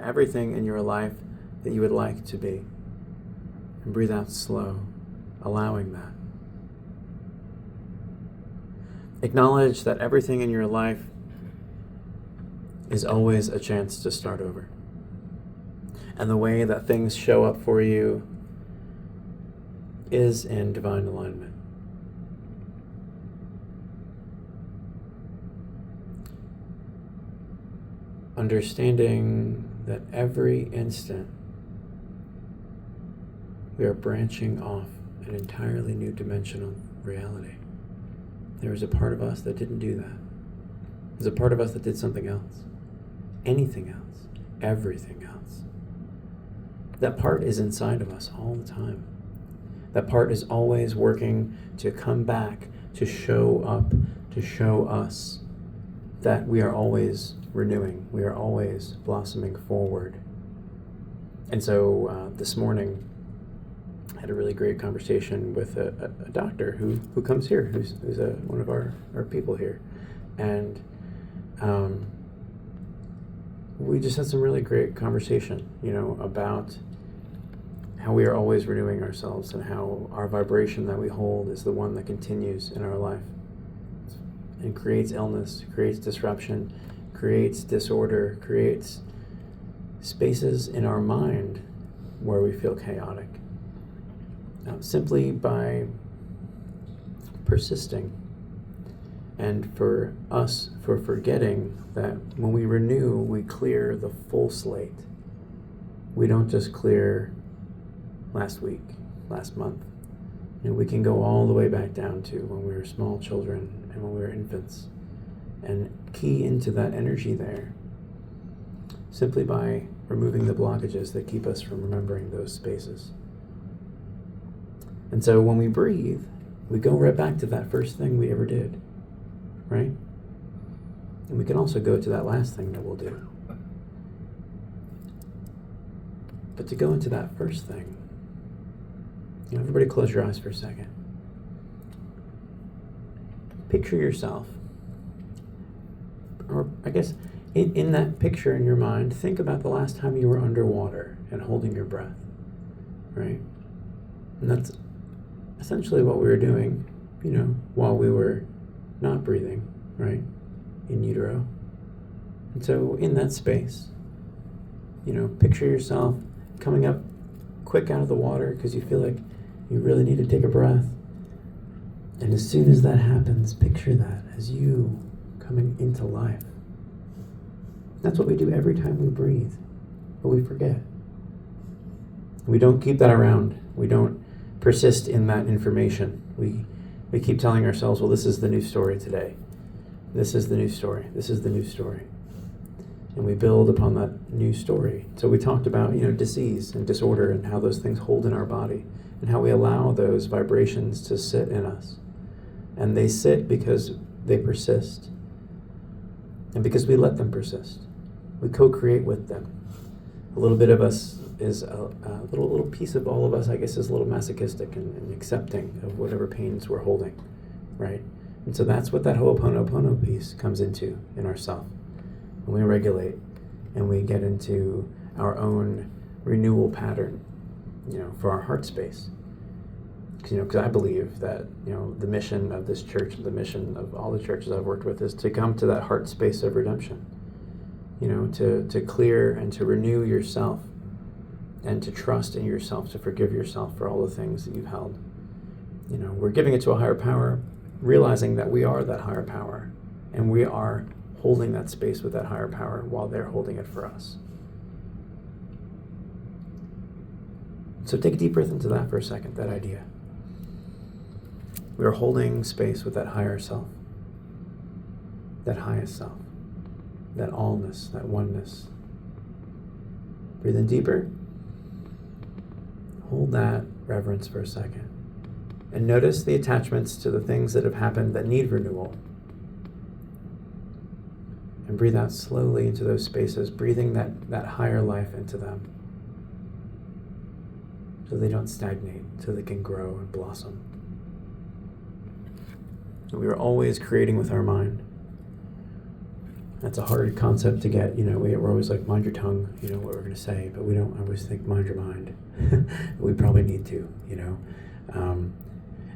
everything in your life that you would like to be. And breathe out slow, allowing that. Acknowledge that everything in your life is always a chance to start over. And the way that things show up for you is in divine alignment. Understanding that every instant we are branching off an entirely new dimensional reality. There is a part of us that didn't do that. There's a part of us that did something else. Anything else. Everything else. That part is inside of us all the time. That part is always working to come back, to show up, to show us that we are always renewing. We are always blossoming forward. And so this morning, I had a really great conversation with a doctor who comes here, who's one of our people here. And we just had some really great conversation, about how we are always renewing ourselves and how our vibration that we hold is the one that continues in our life and creates illness, creates disruption, creates disorder, creates spaces in our mind where we feel chaotic. Simply by persisting, and for us, for forgetting that when we renew, we clear the full slate. We don't just clear last week, last month. We can go all the way back down to when we were small children and when we were infants, and key into that energy there simply by removing the blockages that keep us from remembering those spaces. And so when we breathe, we go right back to that first thing we ever did, right? And we can also go to that last thing that we'll do. But to go into that first thing, everybody close your eyes for a second. Picture yourself, or I guess in that picture in your mind, think about the last time you were underwater and holding your breath, right? And that's essentially what we were doing, while we were not breathing, right, in utero. And so in that space, picture yourself coming up quick out of the water because you feel like you really need to take a breath. And as soon as that happens, picture that as you coming into life. That's what we do every time we breathe, but we forget. We don't keep that around. We don't persist in that information. We keep telling ourselves, well, this is the new story today. This is the new story. This is the new story. And we build upon that new story. So we talked about, disease and disorder and how those things hold in our body and how we allow those vibrations to sit in us. And they sit because they persist. And because we let them persist. We co-create with them. A little bit of us is a little piece of all of us, I guess, is a little masochistic and accepting of whatever pains we're holding, right? And so that's what that Ho'oponopono piece comes into in ourself. When we regulate and we get into our own renewal pattern, for our heart space. Because I believe that, the mission of this church, the mission of all the churches I've worked with is to come to that heart space of redemption, to clear and to renew yourself and to trust in yourself, to forgive yourself for all the things that you've held. We're giving it to a higher power, realizing that we are that higher power, and we are holding that space with that higher power while they're holding it for us. So take a deep breath into that for a second, that idea. We are holding space with that higher self, that highest self, that allness, that oneness. Breathe in deeper. Hold that reverence for a second. And notice the attachments to the things that have happened that need renewal. And breathe out slowly into those spaces, breathing that higher life into them. So they don't stagnate, so they can grow and blossom. We are always creating with our mind. That's a hard concept to get. We're always like, mind your tongue, what we're going to say, but we don't always think, mind your mind. We probably need to,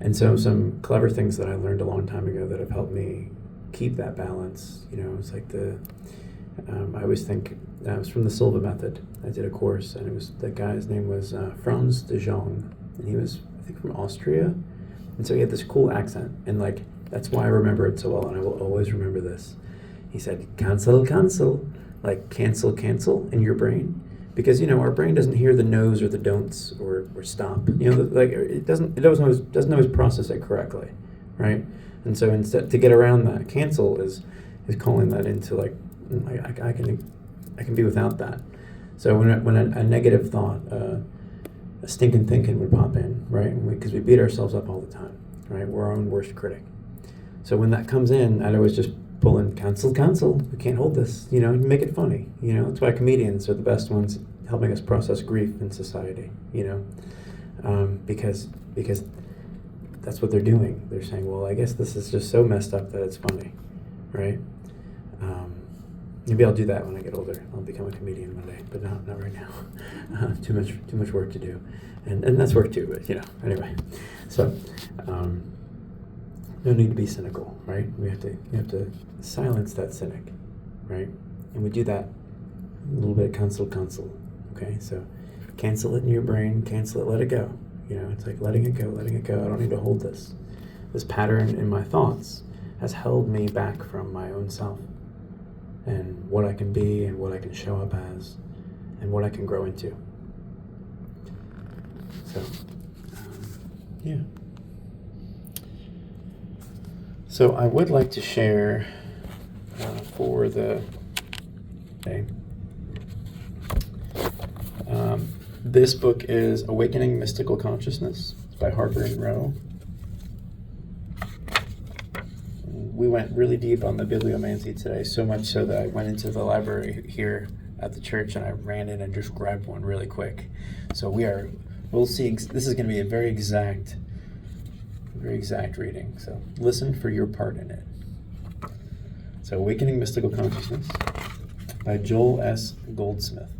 And so some clever things that I learned a long time ago that have helped me keep that balance, it's like I always think, it was from the Silva method. I did a course, and the guy's name was Franz de Jong, and he was, I think, from Austria, and so he had this cool accent, and like, that's why I remember it so well, and I will always remember this. He said, cancel, like cancel in your brain. Because, our brain doesn't hear the no's or the don'ts or stop. It doesn't always process it correctly, right? And so instead, to get around that, cancel is calling that into like I can be without that. So when a negative thought, a stinking thinking would pop in, right? Because we beat ourselves up all the time, right? We're our own worst critic. So when that comes in, I'd always just pull in, cancel. We can't hold this, make it funny. That's why comedians are the best ones helping us process grief in society, because that's what they're doing. They're saying, well, I guess this is just so messed up that it's funny, right? Maybe I'll do that when I get older. I'll become a comedian one day, but not right now. Too much work to do, and that's work too. But anyway, so no need to be cynical, right? We have to silence that cynic, right? And we do that a little bit. Cancel. Okay, so cancel it in your brain. Cancel it. Let it go. It's like letting it go. I don't need to hold this. This pattern in my thoughts has held me back from my own self, and what I can be, and what I can show up as, and what I can grow into. So, yeah. So I would like to share for the day. This book is Awakening Mystical Consciousness by Harper and Rowe. We went really deep on the bibliomancy today, so much so that I went into the library here at the church and I ran in and just grabbed one really quick. So we'll see, this is going to be a very exact reading. So listen for your part in it. So Awakening Mystical Consciousness by Joel S. Goldsmith.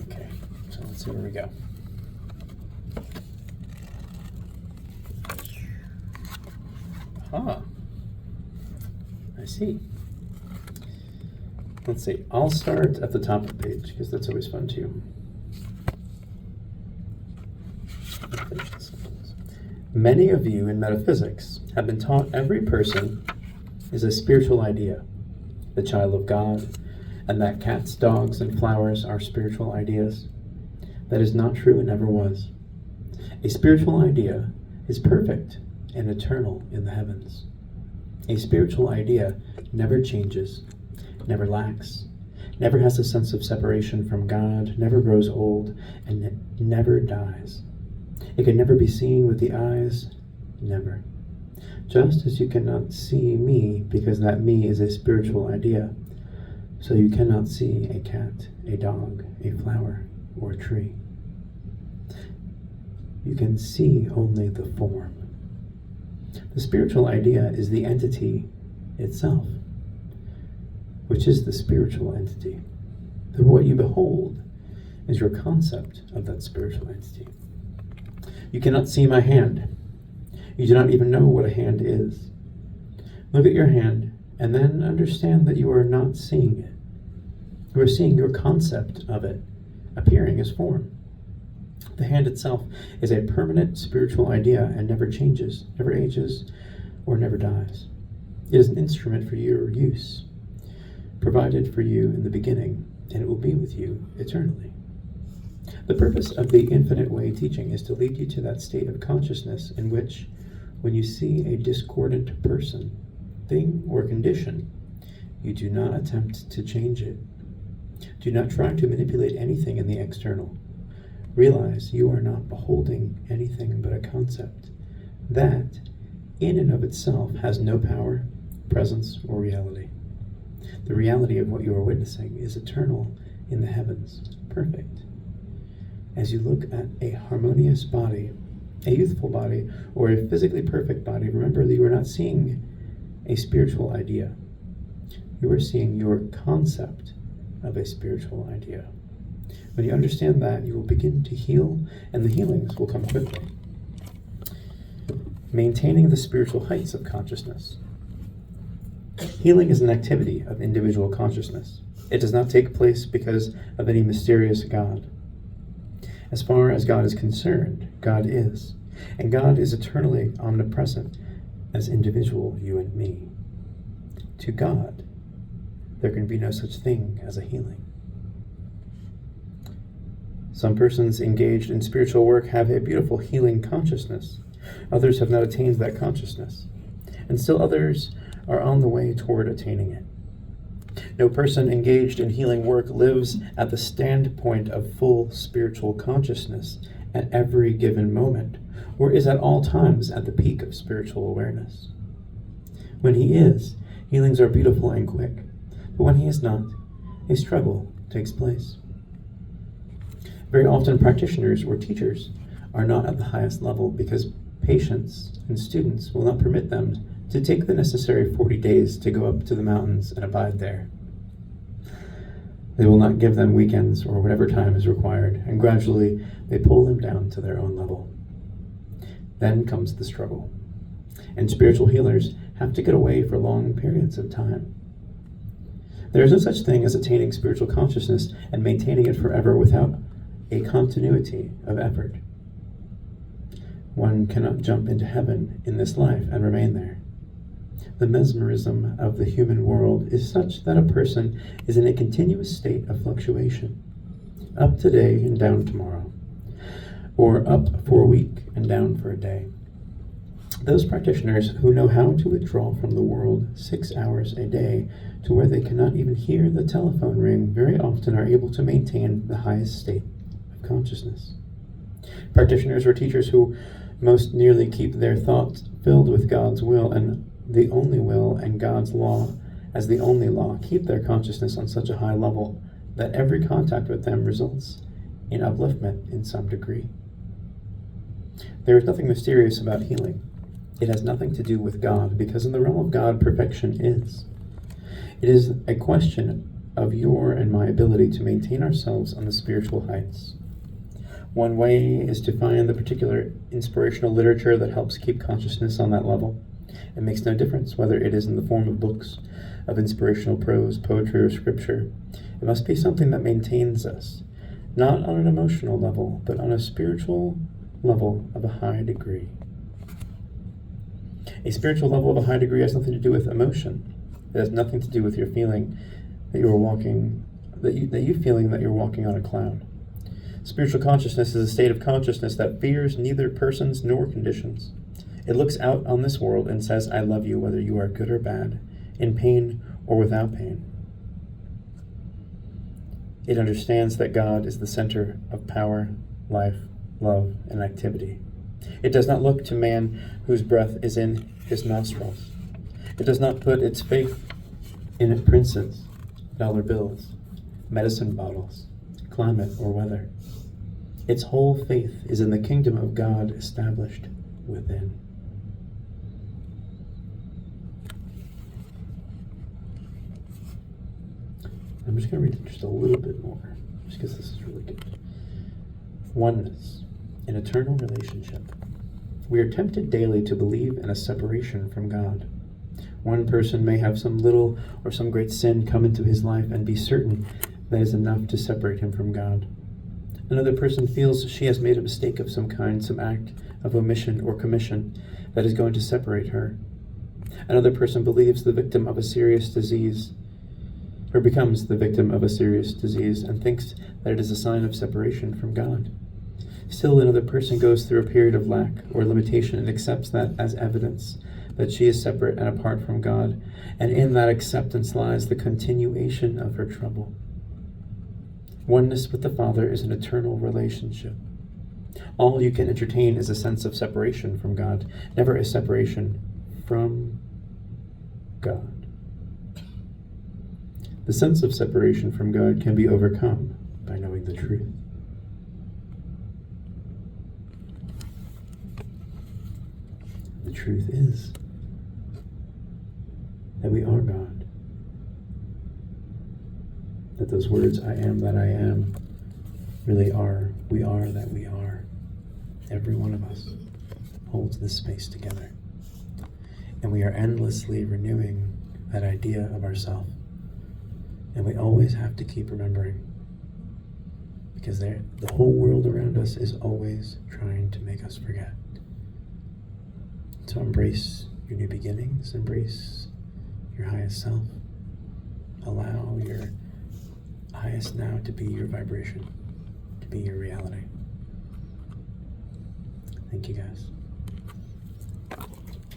Okay, so let's see where we go. I see. Let's see. I'll start at the top of the page because that's always fun too. Many of you in metaphysics have been taught every person is a spiritual idea, the child of God, and that cats, dogs, and flowers are spiritual ideas. That is not true and never was. A spiritual idea is perfect and eternal in the heavens. A spiritual idea never changes, never lacks, never has a sense of separation from God, never grows old, and never dies. It can never be seen with the eyes, never. Just as you cannot see me because that me is a spiritual idea, so you cannot see a cat, a dog, a flower, or a tree. You can see only the form. The spiritual idea is the entity itself, which is the spiritual entity. And what you behold is your concept of that spiritual entity. You cannot see my hand. You do not even know what a hand is. Look at your hand and then understand that you are not seeing it. You are seeing your concept of it appearing as form. The hand itself is a permanent spiritual idea and never changes, never ages, or never dies. It is an instrument for your use, provided for you in the beginning, and it will be with you eternally. The purpose of the Infinite Way teaching is to lead you to that state of consciousness in which, when you see a discordant person, thing, or condition, you do not attempt to change it. Do not try to manipulate anything in the external. Realize you are not beholding anything but a concept that, in and of itself, has no power, presence, or reality. The reality of what you are witnessing is eternal in the heavens, perfect. As you look at a harmonious body, a youthful body, or a physically perfect body, remember that you are not seeing a spiritual idea. You are seeing your concept of a spiritual idea. When you understand that, you will begin to heal, and the healings will come quickly. Maintaining the spiritual heights of consciousness. Healing is an activity of individual consciousness. It does not take place because of any mysterious God. As far as God is concerned, God is, and God is eternally omnipresent as individual you and me. To God, there can be no such thing as a healing. Some persons engaged in spiritual work have a beautiful healing consciousness. Others have not attained that consciousness, and still others are on the way toward attaining it. No person engaged in healing work lives at the standpoint of full spiritual consciousness at every given moment, or is at all times at the peak of spiritual awareness. When he is, healings are beautiful and quick, but when he is not, a struggle takes place. Very often practitioners or teachers are not at the highest level because patients and students will not permit them to take the necessary 40 days to go up to the mountains and abide there. They will not give them weekends or whatever time is required, and gradually they pull them down to their own level. Then comes the struggle, and spiritual healers have to get away for long periods of time. There is no such thing as attaining spiritual consciousness and maintaining it forever without a continuity of effort. One cannot jump into heaven in this life and remain there. The mesmerism of the human world is such that a person is in a continuous state of fluctuation, up today and down tomorrow, or up for a week and down for a day. Those practitioners who know how to withdraw from the world 6 hours a day to where they cannot even hear the telephone ring very often are able to maintain the highest state of consciousness. Practitioners or teachers who most nearly keep their thoughts filled with God's will and the only will and God's law as the only law keep their consciousness on such a high level that every contact with them results in upliftment in some degree. There is nothing mysterious about healing. It has nothing to do with God, because in the realm of God, perfection is. It is a question of your and my ability to maintain ourselves on the spiritual heights. One way is to find the particular inspirational literature that helps keep consciousness on that level. It makes no difference whether it is in the form of books, of inspirational prose, poetry, or scripture. It must be something that maintains us, not on an emotional level, but on a spiritual level of a high degree. A spiritual level of a high degree has nothing to do with emotion. It has nothing to do with your feeling that you're walking on a cloud. Spiritual consciousness is a state of consciousness that fears neither persons nor conditions. It looks out on this world and says, I love you whether you are good or bad, in pain or without pain. It understands that God is the center of power, life, love, and activity. It does not look to man whose breath is in his nostrils. It does not put its faith in princes, dollar bills, medicine bottles, climate, or weather. Its whole faith is in the kingdom of God established within. I'm just going to read just a little bit more, just because this is really good. Oneness, an eternal relationship. We are tempted daily to believe in a separation from God. One person may have some little or some great sin come into his life and be certain that is enough to separate him from God. Another person feels she has made a mistake of some kind, some act of omission or commission that is going to separate her. Another person believes the victim of a serious disease, or becomes the victim of a serious disease, and thinks that it is a sign of separation from God. Still another person goes through a period of lack or limitation and accepts that as evidence that she is separate and apart from God, and in that acceptance lies the continuation of her trouble. Oneness with the Father is an eternal relationship. All you can entertain is a sense of separation from God, never a separation from God. The sense of separation from God can be overcome by knowing the truth. The truth is that we are God. That those words, I am that I am, really are, we are that we are. Every one of us holds this space together. And we are endlessly renewing that idea of ourself. And we always have to keep remembering, because the whole world around us is always trying to make us forget. So embrace your new beginnings, embrace your highest self. Allow your highest now to be your vibration, to be your reality. Thank you, guys.